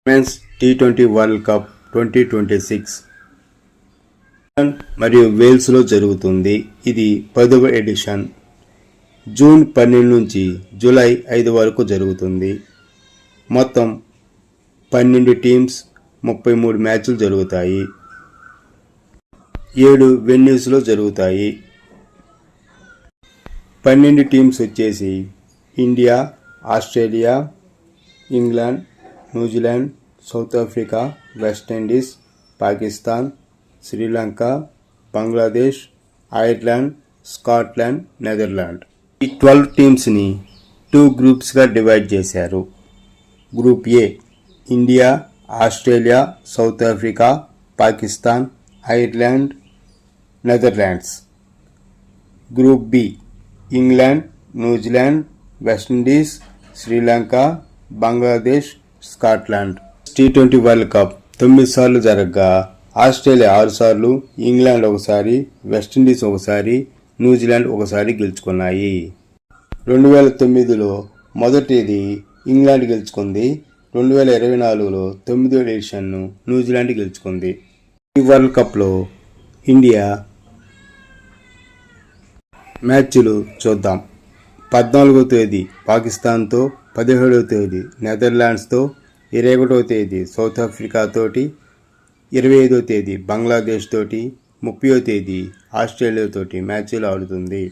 Men's T20 world cup 2026 మరియు వేల్స్లో జరుగుతుంది. ఇది 10వ ఎడిషన్. జూన్ 12 నుంచి జూలై 5 వరకు జరుగుతుంది. మొత్తం 12 టీమ్స్, 33 మ్యాచ్లు జరుగుతాయి. 7 వెన్యూస్లో జరుగుతాయి. 12 టీమ్స్ వచ్చేసి India, Australia, England, New Zealand, south Africa, West Indies, Pakistan, Sri Lanka, Bangladesh, Ireland, Scotland, Netherland. ఈ 12 టీమ్స్ని 2 గ్రూప్స్గా డివైడ్ చేశారు. Group A India, Australia, south Africa, Pakistan, Ireland, Netherlands. Group B England, New Zealand, West Indies, Sri Lanka, Bangladesh, Scotland. T20 world cup 9 సార్లు జరగగా ఆస్ట్రేలియా 6 సార్లు, England ఒకసారి, West Indies ఒకసారి, New Zealand ఒకసారి గెలుచుకున్నాయి. 2009లో మొదటిది England గెలుచుకుంది. 2024లో 9వ ఎడిషన్ను New Zealand గెలుచుకుంది. ఈ వరల్డ్ కప్లో ఇండియా మ్యాచ్లు చూద్దాం. 14వ తేదీ పాకిస్తాన్తో, 17వ తేదీ నెదర్లాండ్స్తో, 21వ తేదీ సౌత్ ఆఫ్రికా తోటి, 25వ తేదీ బంగ్లాదేశ్ తోటి, 30వ తేదీ ఆస్ట్రేలియా తోటి మ్యాచ్లు ఆడుతుంది.